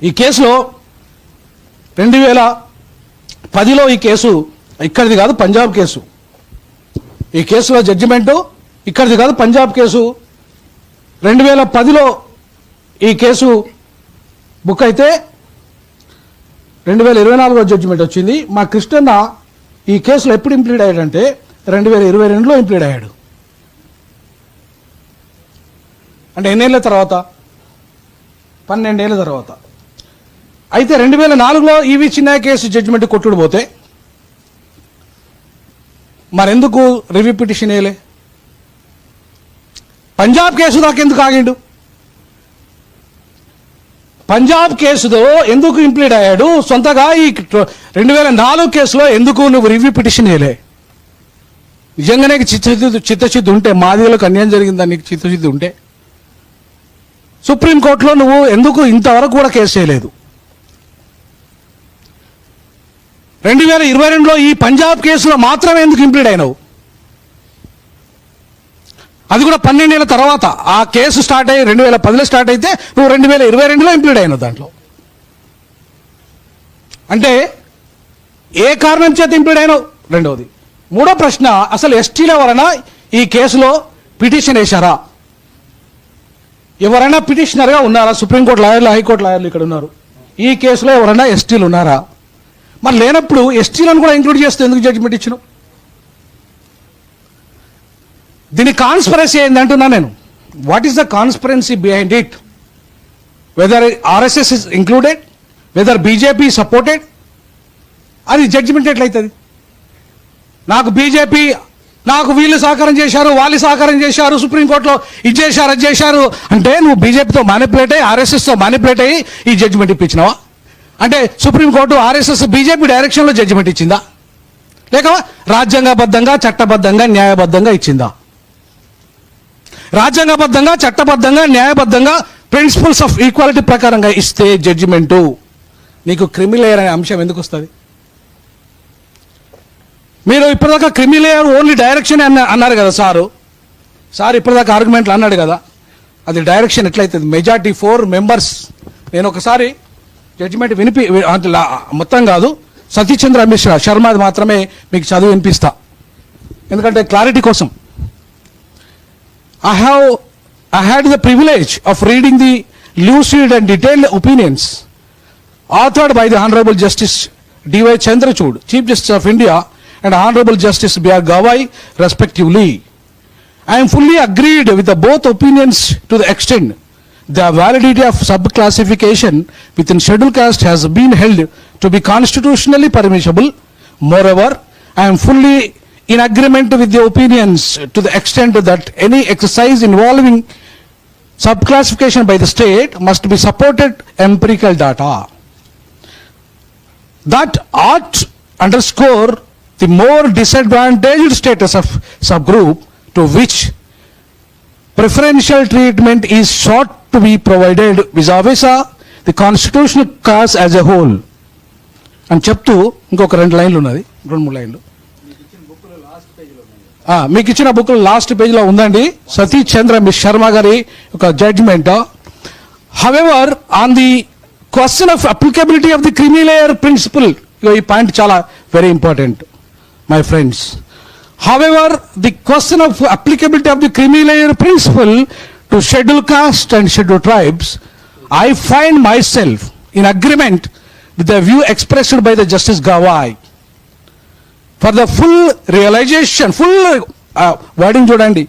ఈ కేసులో 2010లో ఈ కేసు ఇక్కడిది కాదు, పంజాబ్ కేసు. ఈ కేసులో జడ్జిమెంటు ఇక్కడిది కాదు, పంజాబ్ కేసు. 2010లో ఈ కేసు బుక్ అయితే 2024లో జడ్జిమెంట్ వచ్చింది. మా కృష్ణన్న ఈ కేసులో ఎప్పుడు ఇంప్లీడ్ అయ్యాడంటే 2022లో ఇంప్లీడ్ అయ్యాడు. అంటే ఎన్నేళ్ల తర్వాత? 12 ఏళ్ల తర్వాత. అయితే 2004లో ఈవి చిన్నయ్య కేసు జడ్జిమెంట్ కొట్టుడు పోతే మరెందుకు రివ్యూ పిటిషన్ వేయలే? పంజాబ్ కేసు దాకా ఎందుకు ఆగిండు? పంజాబ్ కేసుతో ఎందుకు ఇంప్లీడ్ అయ్యాడు? సొంతగా ఈ 2004 కేసులో ఎందుకు నువ్వు రివ్యూ పిటిషన్ వేయలే? నిజంగానే చిత్తశుద్ధి ఉంటే, మాదిగలకు అన్యాయం జరిగిందని నీకు చిత్తశుద్ధి ఉంటే సుప్రీంకోర్టులో నువ్వు ఎందుకు ఇంతవరకు కూడా కేసు చేయలేదు? 2022లో ఈ పంజాబ్ కేసులో మాత్రమే ఎందుకు ఇంప్లీడ్ అయినావు? అది కూడా 12 ఏళ్ల తర్వాత. ఆ కేసు స్టార్ట్ అయ్యి 2010లో స్టార్ట్ అయితే నువ్వు 2022లో ఇంప్లీడ్ అయినావు దాంట్లో. అంటే ఏ కారణం చేత ఇంప్లీడ్ అయినావు? రెండవది. మూడో ప్రశ్న, అసలు ఎస్టీల ఎవరైనా ఈ కేసులో పిటిషన్ వేశారా? ఎవరైనా పిటిషనర్గా ఉన్నారా? సుప్రీంకోర్టు లాయర్లు, హైకోర్టు లాయర్లు ఇక్కడ ఉన్నారు. ఈ కేసులో ఎవరైనా ఎస్టీలు ఉన్నారా? మరి లేనప్పుడు ఎస్టీలను కూడా ఇంక్లూడ్ చేస్తే ఎందుకు జడ్జిమెంట్ ఇచ్చినావు? దీని కాన్స్పరసీ ఏంది అంటున్నా నేను. What is the conspiracy behind it? Whether RSS is included, whether BJP supported, అది జడ్జిమెంట్ ఎట్లయితుంది? నాకు బీజేపీ, నాకు వీళ్ళు సహకారం చేశారు, వాళ్ళు సహకారం చేశారు, సుప్రీంకోర్టులో ఇది చేశారు, అది చేశారు అంటే నువ్వు బీజేపీతో మానిపులేట్ అయ్యి, ఆర్ఎస్ఎస్తో మానిపులేట్ అయ్యి ఈ జడ్జిమెంట్ ఇప్పించినావా? అంటే సుప్రీంకోర్టు ఆర్ఎస్ఎస్ బీజేపీ డైరెక్షన్లో జడ్జిమెంట్ ఇచ్చిందా? లేక రాజ్యాంగబద్ధంగా, చట్టబద్ధంగా, న్యాయబద్ధంగా ఇచ్చిందా? రాజ్యాంగబద్ధంగా, చట్టబద్ధంగా, న్యాయబద్ధంగా, ప్రిన్సిపల్స్ ఆఫ్ ఈక్వాలిటీ ప్రకారంగా ఇస్తే జడ్జిమెంటు నీకు క్రిమిలేయర్ అనే అంశం ఎందుకు వస్తుంది? మీరు ఇప్పటిదాకా క్రిమిలేయర్ ఓన్లీ డైరెక్షన్ అన్నారు కదా సార్ ఇప్పటిదాకా ఆర్గ్యుమెంట్లు అన్నాడు కదా, అది డైరెక్షన్ ఎట్లయితుంది? Majority 4 members. నేను ఒకసారి జడ్జిమెంట్ మొత్తం కాదు, సతీచంద్ర మిశ్రా శర్మది మాత్రమే మీకు చదువు వినిపిస్తా, ఎందుకంటే క్లారిటీ కోసం. I had the privilege of reading the lucid and detailed opinions authored by the Honorable Justice D.Y. Chandrachud, Chief Justice of India, and Honorable Justice B.R. Gawai, respectively. I am fully agreed with the both opinions to the extent the validity of subclassification within scheduled caste has been held to be constitutionally permissible. Moreover, I am fully in agreement with the opinions to the extent that any exercise involving subclassification by the state must be supported empirical data. That ought underscore the more disadvantaged status of subgroup to which preferential treatment is sought to be provided vis-a-vis the constitutional caste as a whole. అని చెప్తూ ఇంకొక 2 లైన్లు ఉన్నది, 2-3 లైన్లు మీకు ఇచ్చిన book last పేజ్లో ఉందండి, సతీష్ చంద్ర శర్మ గారి ఒక judgement. However on the question of applicability of the creamy layer principle, ఈ పాయింట్ చాలా very important my friends. However, the question of applicability of the creamy-layer principle to scheduled caste and scheduled tribes, I find myself in agreement with the view expressed by the Justice Gawai. For the full realization, wording chudandi,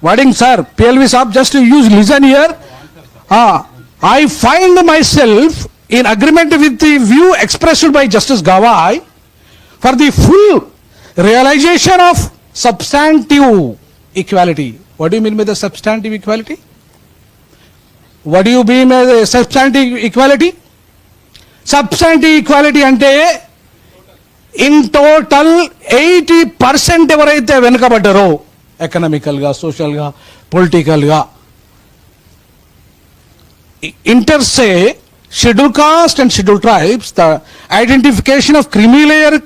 wording sir, PLV sahab, just to listen here. I find myself in agreement with the view expressed by Justice Gawai for the full realization of substantive equality. What do you mean by the substantive equality? What do you mean by the substantive equality? Substantive equality ante in total 80% ఎవరైతే వెనుకబడ్డారో ఎకనామికల్గా, సోషల్గా, పొలిటికల్గా, ఇంటర్సే schedule caste and schedule tribes, the identification of creamy layer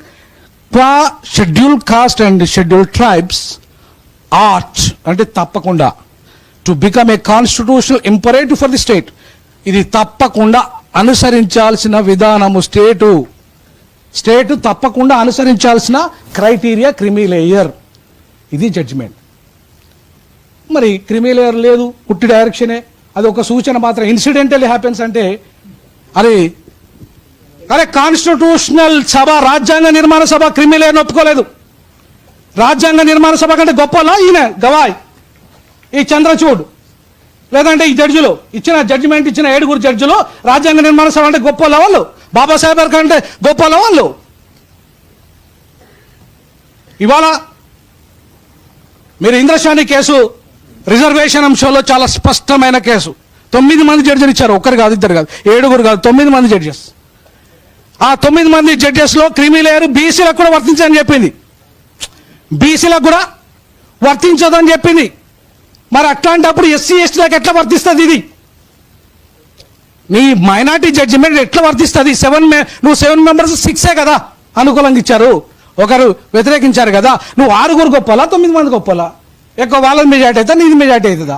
schedule caste and schedule tribes art అంటే తప్పకుండా to become a constitutional imperative for the state. ఇది తప్పకుండా అనుసరించాల్సిన విధానము స్టేటు తప్పకుండా అనుసరించాల్సిన క్రైటీరియా క్రిమీ లేయర్. ఇది జడ్జిమెంట్. మరి క్రిమీ లేయర్ లేదు, పుట్టి డైరెక్షనే, అది ఒక సూచన మాత్రం, ఇన్సిడెంటల్లీ హ్యాపెన్స్ అంటే అరే కాన్స్టిట్యూషనల్ సభ, రాజ్యాంగ నిర్మాణ సభ క్రిమీ లేయర్ని ఒప్పుకోలేదు. రాజ్యాంగ నిర్మాణ సభ కంటే గొప్పలా ఈయన గవాయ్, ఈ చంద్రచూడ్, లేదంటే ఈ జడ్జిలు ఇచ్చిన జడ్జిమెంట్ ఇచ్చిన 7 జడ్జిలు రాజ్యాంగ నిర్మాణ సభ అంటే గొప్పలా వాళ్ళు, బాబాసాహెబ్ గారి కంటే గొప్పలా వాళ్ళు. ఇవాళ మీరు ఇంద్రశాని కేసు రిజర్వేషన్ అంశంలో చాలా స్పష్టమైన కేసు. 9 మంది జడ్జిలు ఇచ్చారు, ఒక్కరు కాదు, ఇద్దరు కాదు, 7 కాదు, 9 మంది జడ్జెస్. ఆ 9 మంది జడ్జెస్లో క్రిమీ లేయర్ బీసీలకు కూడా వర్తించదని చెప్పింది, బీసీలకు కూడా వర్తించదని చెప్పింది. మరి అట్లాంటప్పుడు ఎస్సీ ఎస్టీలకు ఎట్లా వర్తిస్తుంది ఇది? నీ మైనార్టీ జడ్జిమెంట్ ఎట్లా వర్తిస్తుంది? 7 మెంబర్స్ 6 కదా అనుకూలంగా ఇచ్చారు, ఒకరు వ్యతిరేకించారు కదా. నువ్వు 6 గొప్పలా 9 మంది గొప్పలా? ఎక్కువ వాళ్ళ మెజార్టీ అవుతా, నీది మెజార్టీ అవుతుందా?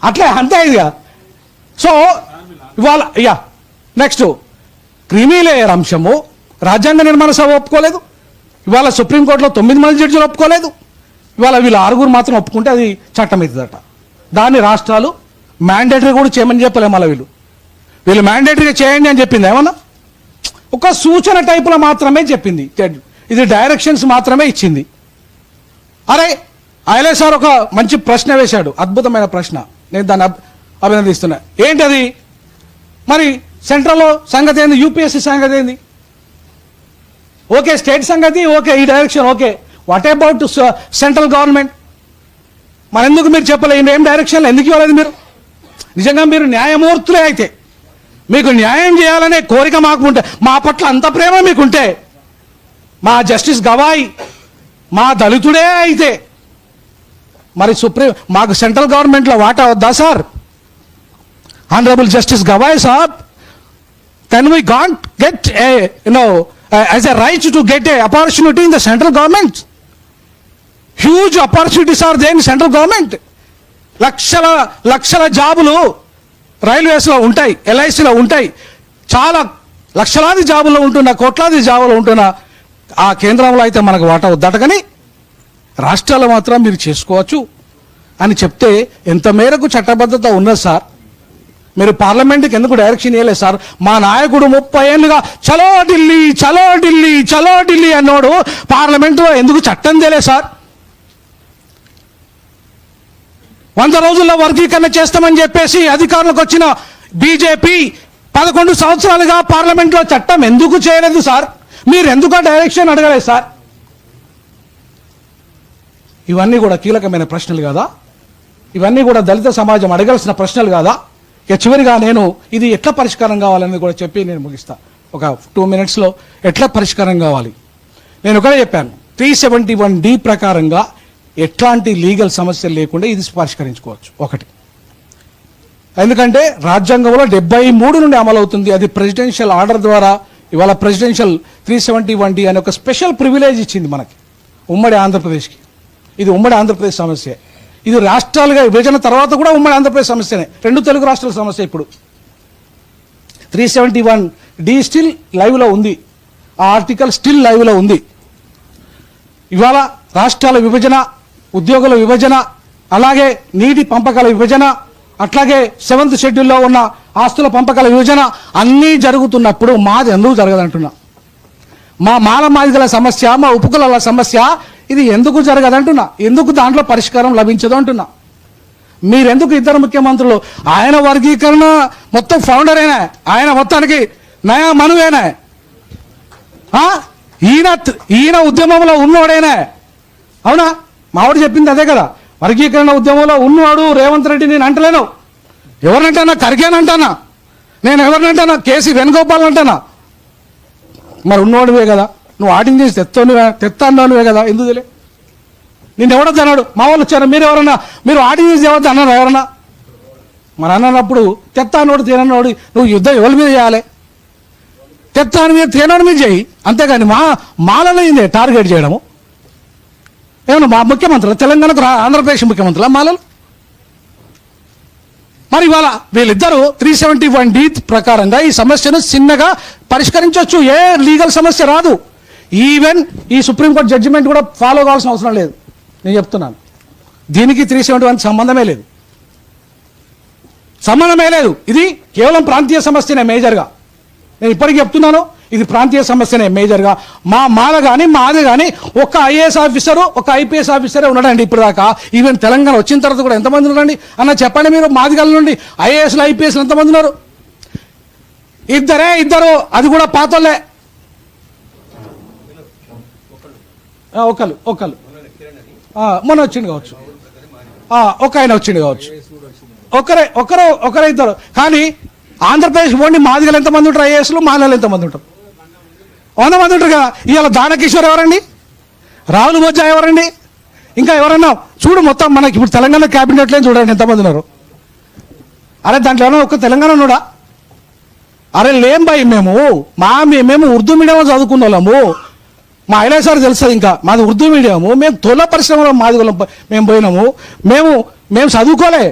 అట్లే అంతే ఇదిగా. సో ఇవాళ నెక్స్ట్ క్రిమీ లేయర్ అంశము రాజ్యాంగ నిర్మాణ సభ ఒప్పుకోలేదు. ఇవాళ సుప్రీంకోర్టులో 9 మంది జడ్జిలు ఒప్పుకోలేదు. ఇవాళ వీళ్ళు 6 మాత్రం ఒప్పుకుంటే అది చట్టం అవుతుందట. దాన్ని రాష్ట్రాలు మ్యాండేటరీ కూడా చేయమని చెప్పలేము. మళ్ళీ వీళ్ళు మ్యాండేటరీగా చేయండి అని చెప్పింది ఏమన్నా? ఒక సూచన టైపులో మాత్రమే చెప్పింది, ఇది డైరెక్షన్స్ మాత్రమే ఇచ్చింది. అరే ఐలే సార్ ఒక మంచి ప్రశ్న వేశాడు, అద్భుతమైన ప్రశ్న, నేను దాన్ని అభినందిస్తున్నా. ఏంటది? మరి సెంట్రల్లో సంగతి ఏంది, యూపీఎస్సీ సంగతి ఏంది? ఓకే, స్టేట్ సంగతి ఓకే, ఈ direction okay, what about central government? మరి ఎందుకు మీరు చెప్పలేదు? ఏం డైరెక్షన్లో ఎందుకు ఇవ్వలేదు మీరు? నిజంగా మీరు న్యాయమూర్తులే అయితే, మీకు న్యాయం చేయాలనే కోరిక మాకు ఉంటే, మా పట్ల అంత ప్రేమ మీకుంటే, మా జస్టిస్ గవాయ్ మా దళితుడే అయితే మరి మాకు సెంట్రల్ గవర్నమెంట్లో వాటా వద్దా sir? Honourable justice Gavai Saab, can we can't get as a right to get a opportunity in the central government? Huge opportunities are there in central government. లక్షల జాబులు రైల్వేస్లో ఉంటాయి, ఎల్ఐసిలో ఉంటాయి, చాలా లక్షలాది జాబుల్లో ఉంటున్న, కోట్లాది జాబులు ఉంటున్న ఆ కేంద్రంలో అయితే మనకు వాటా వద్దట. కానీ రాష్ట్రాలు మాత్రం మీరు చేసుకోవచ్చు అని చెప్తే ఎంత మేరకు చట్టబద్ధత ఉన్నది సార్? మీరు పార్లమెంట్కి ఎందుకు డైరెక్షన్ ఇవ్వలేదు సార్? మా నాయకుడు 30 ఏళ్ళుగా చలో ఢిల్లీ చలో ఢిల్లీ చలో ఢిల్లీ అన్నోడు పార్లమెంటులో ఎందుకు చట్టం తేలే సార్? 100 రోజుల్లో వర్గీకరణ చేస్తామని చెప్పేసి అధికారులకు వచ్చిన బీజేపీ 11 సంవత్సరాలుగా పార్లమెంట్లో చట్టం ఎందుకు చేయలేదు సార్? మీరు ఎందుకు డైరెక్షన్ అడగలేదు సార్? ఇవన్నీ కూడా కీలకమైన ప్రశ్నలు కాదా? ఇవన్నీ కూడా దళిత సమాజం అడగాల్సిన ప్రశ్నలు కాదా? ఇక చివరిగా నేను ఇది ఎట్లా పరిష్కారం కావాలని కూడా చెప్పి నేను ముగిస్తా. ఒక 2 minutesలో ఎట్లా పరిష్కారం కావాలి నేను ఒకటే చెప్పాను. 371D ప్రకారంగా ఎట్లాంటి లీగల్ సమస్యలు లేకుండా ఇది పరిష్కరించుకోవచ్చు. ఒకటి, ఎందుకంటే రాజ్యాంగంలో 73 నుండి అమలవుతుంది, అది ప్రెసిడెన్షియల్ ఆర్డర్ ద్వారా. ఇవాళ ప్రెసిడెన్షియల్ 371D అనే ఒక స్పెషల్ ప్రివిలేజ్ ఇచ్చింది మనకి, ఉమ్మడి ఆంధ్రప్రదేశ్కి. ఇది ఉమ్మడి ఆంధ్రప్రదేశ్ సమస్య. ఇది రాష్ట్రాలుగా విభజన తర్వాత కూడా ఉమ్మడి ఆంధ్రప్రదేశ్ సమస్యనే, 2 తెలుగు రాష్ట్రాల సమస్య. ఇప్పుడు 371D స్టిల్ లైవ్లో ఉంది, ఆ ఆర్టికల్ స్టిల్ లైవ్లో ఉంది. ఇవాళ రాష్ట్రాల విభజన, ఉద్యోగుల విభజన, అలాగే నీటి పంపకాల విభజన, అట్లాగే 7th షెడ్యూల్లో ఉన్న ఆస్తుల పంపకాల విభజన అన్నీ జరుగుతున్నప్పుడు మాది ఎందుకు జరగదంటున్నా? మా మాలమాదిగల సమస్య, మా ఉపకులాల సమస్య ఇది ఎందుకు జరగదంటున్నా? ఎందుకు దాంట్లో పరిష్కారం లభించదు అంటున్నా? మీరెందుకు ఇద్దరు ముఖ్యమంత్రులు, ఆయన వర్గీకరణ మొత్తం ఫౌండర్ అయినా, ఆయన మొత్తానికి నయా మనువేనా, ఈయన ఉద్యమంలో ఉన్నోడేనా? అవునా? మావాడు చెప్పింది అదే కదా, వర్గీకరణ ఉద్యమంలో ఉన్నవాడు రేవంత్ రెడ్డి. నేను అంటలేను, ఎవరినంటానా? ఖర్గేనంటానా? నేను ఎవరినంటానా? కేసీ వేణుగోపాల్ అంటానా? మరి ఉన్నవాడువే కదా, నువ్వు ఆడింగ్ చేసి తెస్తానువే కదా, ఎందుకు తెలియ? నేను ఎవడొద్దు అన్నాడు? మా వాళ్ళు వచ్చారు, మీరు ఎవరన్నా మీరు ఆడింగ్ చేసి ఎవరితో అన్నారు ఎవరన్నా? మరి అన్నప్పుడు తెత్తానోడు తినోడు నువ్వు యుద్ధం ఎవరి మీద చేయాలి? తెత్తాని మీద తినోడి మీద చేయి, అంతేగాని మాలలో ఏంది టార్గెట్ చేయడము? ఏమన్నా మా ముఖ్యమంత్రులు తెలంగాణకు ఆంధ్రప్రదేశ్ ముఖ్యమంత్రుల మాలలు? మరి ఇవాళ వీళ్ళిద్దరూ 371D ప్రకారంగా ఈ సమస్యను చిన్నగా పరిష్కరించవచ్చు. ఏ లీగల్ సమస్య రాదు. ఈవెన్ ఈ సుప్రీంకోర్టు జడ్జిమెంట్ కూడా ఫాలో కావాల్సిన అవసరం లేదు. నేను చెప్తున్నాను, దీనికి 371 సంబంధమే లేదు, సంబంధమే లేదు. ఇది కేవలం ప్రాంతీయ సమస్యనే మేజర్గా. నేను ఇప్పటికీ చెప్తున్నాను, ఇది ప్రాంతీయ సమస్యనే మేజర్గా. మాది కానీ ఒక ఐఏఎస్ ఆఫీసరు, ఒక ఐపీఎస్ ఆఫీసరే ఉన్నాడండి ఇప్పుడు దాకా. ఈవెన్ తెలంగాణ వచ్చిన తర్వాత కూడా ఎంతమంది ఉన్నారండి అన్న చెప్పండి మీరు. మాదిగల నుండి ఐఏఎస్లు ఐపీఎస్లు ఎంతమంది ఉన్నారు? ఇద్దరు, అది కూడా పాతోళ్ళే. ఒకళ్ళు మొన్న వచ్చింది కావచ్చు, ఒక ఆయన వచ్చింది కావచ్చు, ఒకరే ఇద్దరు. కానీ ఆంధ్రప్రదేశ్ ఓన్లీ మాదిగలు ఎంతమంది ఉంటారు? ఐఏఎస్లు మాదిగలు ఎంతమంది ఉంటారు? 100 మంది ఉంటారు కదా. ఇవాళ దానకిషోర్ ఎవరండి? రాహుల్ బొజ్జా ఎవరండి? ఇంకా ఎవరన్నా చూడు. మొత్తం మనకి ఇప్పుడు తెలంగాణ క్యాబినెట్లో చూడండి ఎంతమంది ఉన్నారు. అరే దాంట్లో ఏమన్నా ఒక తెలంగాణ ఉన్నాడా? అరే లేం భయ్, మేము ఉర్దూ మీడియంలో చదువుకున్న వాళ్ళము. మా ఐలే సార్ తెలుస్తుంది. ఇంకా మాది ఉర్దూ మీడియము. మేము తొల పరిశ్రమలో మాది మేము పోయినాము. మేము చదువుకోలే.